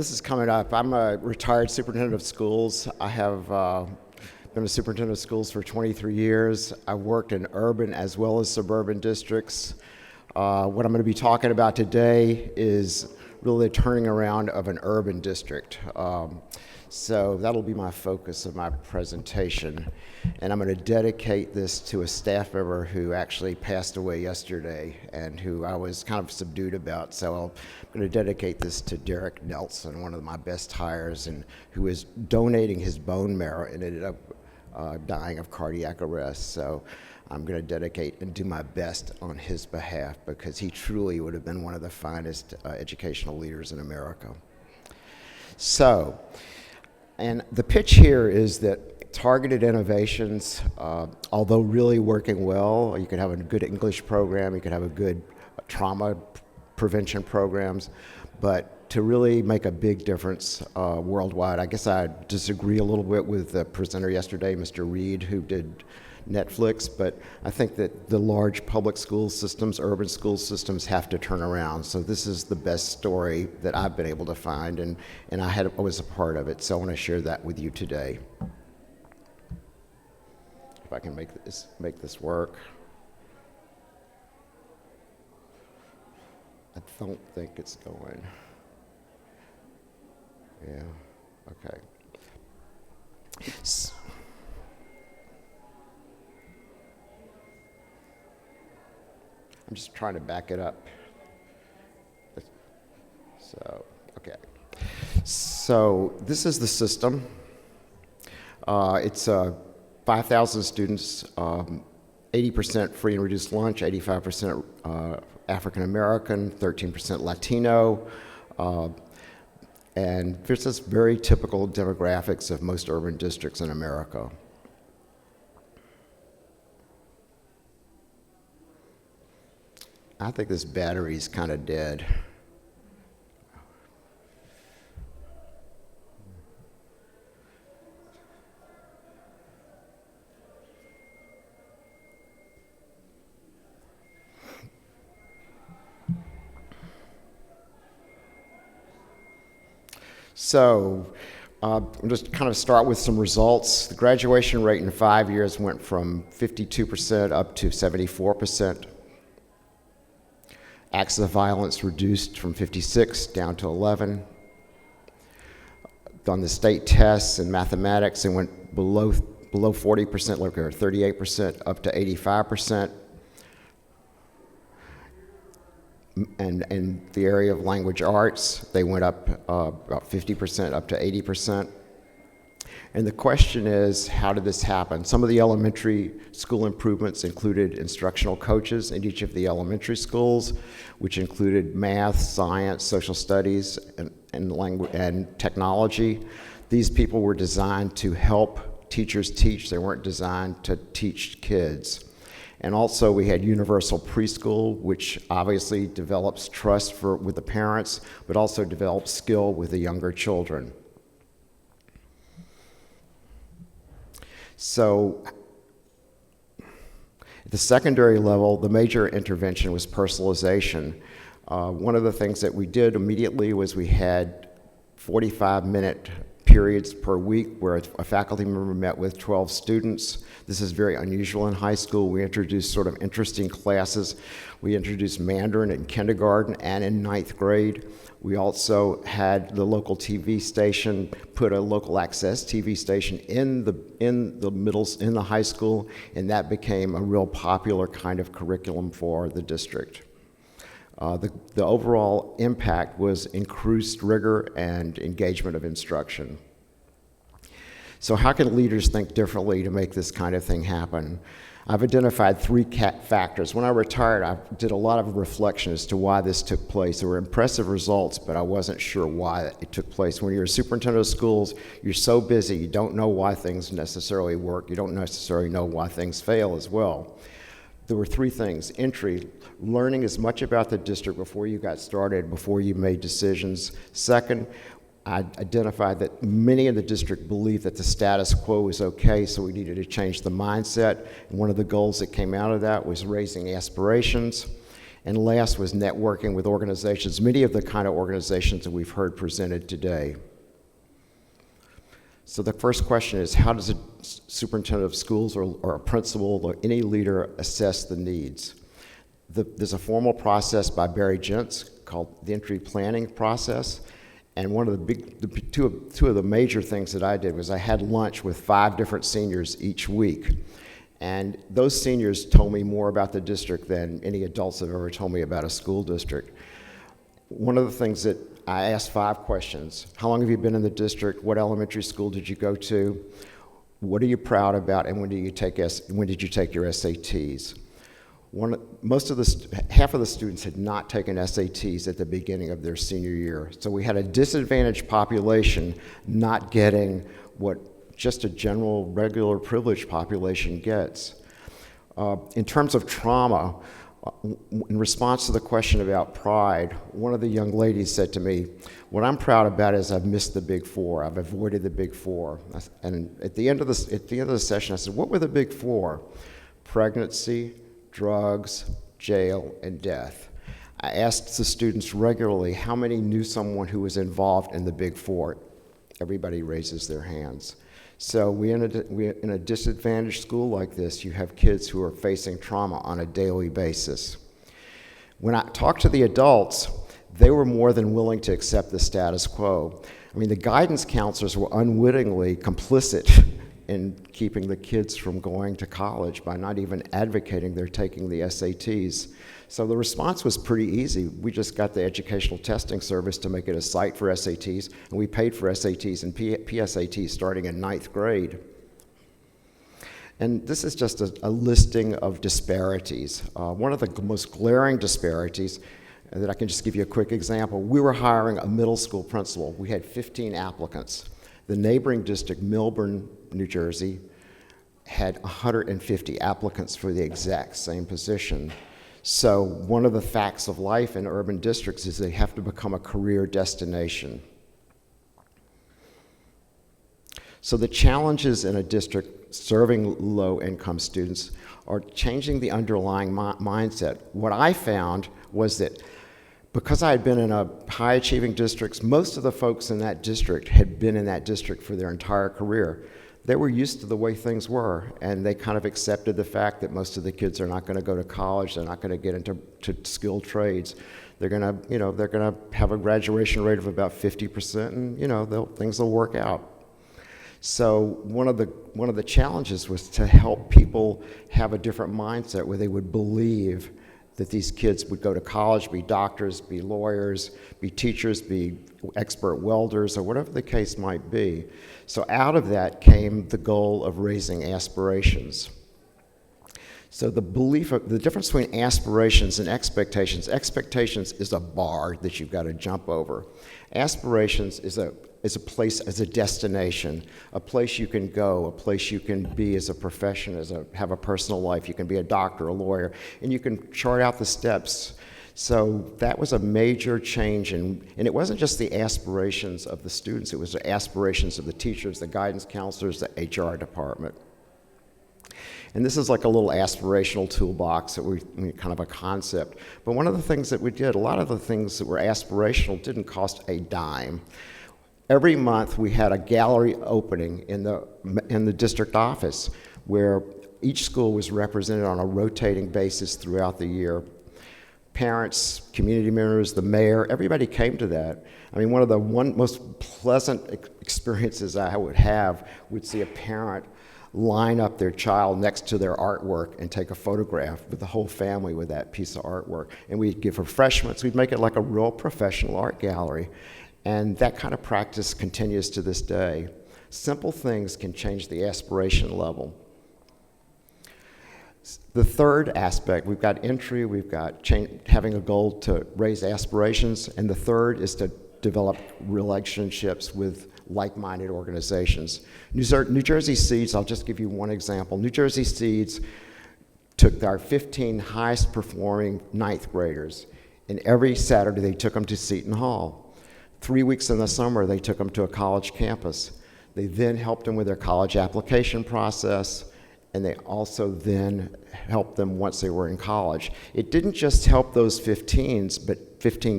this is coming up. I'm a retired superintendent of schools. I have been a superintendent of schools for 23 years. I've worked in urban as well as suburban districts. What I'm going to be talking about today is really the turning around of an urban district. So that'll be my focus of my presentation. And I'm going to dedicate this to a staff member who actually passed away yesterday and who I was kind of subdued about. So I'm going to dedicate this to Derrick Nelson, one of my best hires, and who is donating his bone marrow and ended up dying of cardiac arrest. So I'm going to dedicate and do my best on his behalf because he truly would have been one of the finest educational leaders in America. So, and the pitch here is that targeted innovations, although really working well, you could have a good English program, you could have a good trauma prevention programs, but to really make a big difference worldwide. I guess I disagree a little bit with the presenter yesterday, Mr. Reed, who did Netflix, but I think that the large public school systems, urban school systems have to turn around. So this is the best story that I've been able to find, and I was a part of it, so I want to share that with you today. If I can make this work. I don't think it's going. Yeah, okay. I'm just trying to back it up. So, okay. So this is the system. It's 5,000 students, 80% free and reduced lunch, 85% African American, 13% Latino, and there's this very typical demographics of most urban districts in America. I think this battery's kind of dead. So, I'm just kind of start with some results. The graduation rate in 5 years went from 52% up to 74%. Acts of violence reduced from 56 down to 11. On the state tests in mathematics, it went below 40%, like 38% up to 85%. And in the area of language arts, they went up about 50% up to 80%. And the question is, how did this happen? Some of the elementary school improvements included instructional coaches in each of the elementary schools, which included math, science, social studies, and language and technology. These people were designed to help teachers teach. They weren't designed to teach kids. And also we had universal preschool, which obviously develops trust with the parents, but also develops skill with the younger children. So at the secondary level, the major intervention was personalization. One of the things that we did immediately was we had 45-minute periods per week where a faculty member met with 12 students. This is very unusual in high school. We introduced sort of interesting classes. We introduced Mandarin in kindergarten and in 9th grade. We also had the local TV station put a local access TV station in the high school, and that became a real popular kind of curriculum for the district. The overall impact was increased rigor and engagement of instruction. So how can leaders think differently to make this kind of thing happen? I've identified three factors. When I retired, I did a lot of reflection as to why this took place. There were impressive results, but I wasn't sure why it took place. When you're a superintendent of schools, you're so busy, you don't know why things necessarily work. You don't necessarily know why things fail as well. There were three things. Entry, learning as much about the district before you got started, before you made decisions. Second, I identified that many in the district believed that the status quo was okay, so we needed to change the mindset. And one of the goals that came out of that was raising aspirations. And last was networking with organizations, many of the kind of organizations that we've heard presented today. So the first question is, how does a superintendent of schools or a principal or any leader assess the needs? There's a formal process by Barry Gents called the entry planning process. And one of two of the major things that I did was I had lunch with 5 different seniors each week. And those seniors told me more about the district than any adults have ever told me about a school district. One of the things that I asked 5 questions: how long have you been in the district? What elementary school did you go to? What are you proud about? And when did you take your SATs? Half of the students had not taken SATs at the beginning of their senior year. So we had a disadvantaged population not getting what just a general, regular, privileged population gets. In terms of trauma, in response to the question about pride, one of the young ladies said to me, "What I'm proud about is I've missed the big 4. I've avoided the big 4." And at the end of the session, I said, "What were the big 4? Pregnancy, drugs, jail, and death." I asked the students regularly how many knew someone who was involved in the big 4. Everybody raises their hands. So in a disadvantaged school like this, you have kids who are facing trauma on a daily basis. When I talked to the adults, they were more than willing to accept the status quo. I mean, the guidance counselors were unwittingly complicit in keeping the kids from going to college by not even advocating their taking the SATs. So the response was pretty easy. We just got the educational testing service to make it a site for SATs, and we paid for SATs and PSATs starting in 9th grade. And this is just a listing of disparities. One of the most glaring disparities, that I can just give you a quick example, we were hiring a middle school principal. We had 15 applicants. The neighboring district, Milburn, New Jersey, had 150 applicants for the exact same position. So one of the facts of life in urban districts is they have to become a career destination. So the challenges in a district serving low-income students are changing the underlying mindset. What I found was that because I had been in a high-achieving districts, most of the folks in that district had been in that district for their entire career. They were used to the way things were, and they kind of accepted the fact that most of the kids are not going to go to college. They're not going to get into skilled trades. They're going to have a graduation rate of about 50%, and things will work out. So one of the challenges was to help people have a different mindset where they would believe that these kids would go to college, be doctors, be lawyers, be teachers, be expert welders, or whatever the case might be. So out of that came the goal of raising aspirations. So the difference between aspirations and expectations is a bar that you've got to jump over. Aspirations is a place, as a destination, a place you can go, a place you can be as a profession, have a personal life. You can be a doctor, a lawyer, and you can chart out the steps. So that was a major change, and it wasn't just the aspirations of the students, it was the aspirations of the teachers, the guidance counselors, the HR department. And this is like a little aspirational toolbox that kind of a concept. But one of the things that we did, a lot of the things that were aspirational didn't cost a dime. Every month we had a gallery opening in the district office where each school was represented on a rotating basis throughout the year. Parents, community members, the mayor, everybody came to that. I mean, one of the most pleasant experiences I would see a parent line up their child next to their artwork and take a photograph with the whole family with that piece of artwork. And we'd give refreshments. We'd make it like a real professional art gallery. And that kind of practice continues to this day. Simple things can change the aspiration level. The third aspect, we've got entry, we've got having a goal to raise aspirations, and the third is to develop relationships with like-minded organizations. New Jersey Seeds, I'll just give you one example. New Jersey Seeds took our 15 highest performing 9th graders, and every Saturday they took them to Seton Hall. 3 weeks in the summer, they took them to a college campus. They then helped them with their college application process, and they also then helped them once they were in college. It didn't just help those 15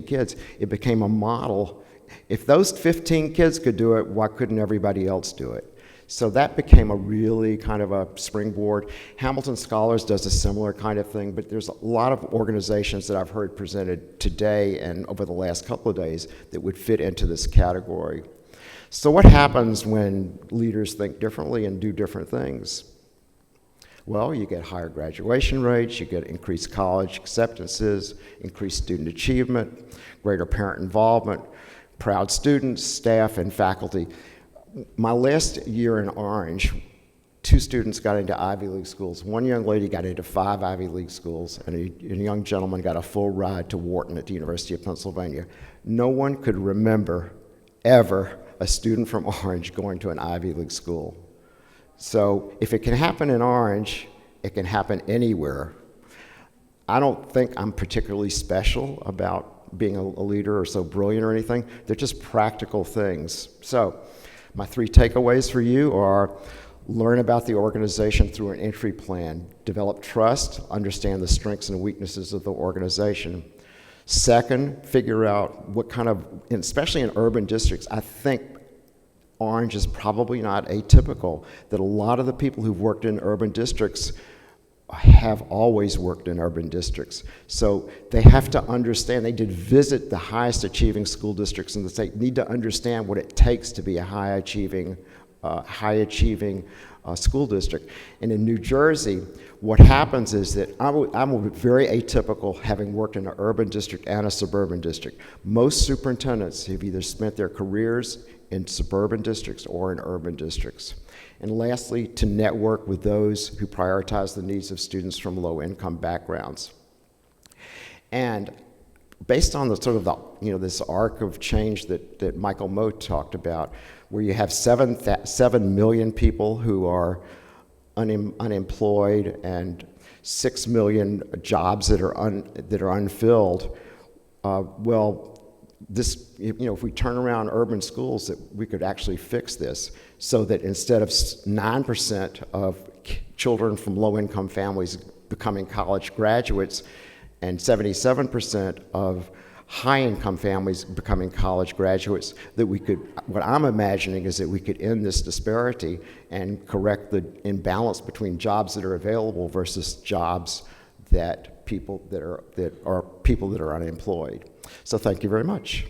kids, it became a model. If those 15 kids could do it, why couldn't everybody else do it? So that became a really kind of a springboard. Hamilton Scholars does a similar kind of thing, but there's a lot of organizations that I've heard presented today and over the last couple of days that would fit into this category. So what happens when leaders think differently and do different things? Well, you get higher graduation rates, you get increased college acceptances, increased student achievement, greater parent involvement, proud students, staff, and faculty. My last year in Orange, 2 students got into Ivy League schools. One young lady got into 5 Ivy League schools, and a young gentleman got a full ride to Wharton at the University of Pennsylvania. No one could remember ever a student from Orange going to an Ivy League school. So if it can happen in Orange, it can happen anywhere. I don't think I'm particularly special about being a leader or so brilliant or anything. They're just practical things. So my 3 takeaways for you are: learn about the organization through an entry plan, develop trust, understand the strengths and weaknesses of the organization. Second, figure out what kind of, especially in urban districts, I think Orange is probably not atypical, that a lot of the people who've worked in urban districts have always worked in urban districts. So they have to understand, they did visit the highest achieving school districts in the state, need to understand what it takes to be a high achieving school district. And in New Jersey, what happens is that I'm very atypical, having worked in an urban district and a suburban district. Most superintendents have either spent their careers in suburban districts or in urban districts. And lastly, to network with those who prioritize the needs of students from low-income backgrounds. And based on the sort of this arc of change that Michael Moe talked about, where you have 7 million people who are unemployed and 6 million jobs that are unfilled, if we turn around urban schools, that we could actually fix this, so that instead of 9% of children from low-income families becoming college graduates and 77% of high-income families becoming college graduates, that we could, what I'm imagining is that we could end this disparity and correct the imbalance between jobs that are available versus jobs that are people that are unemployed. So thank you very much.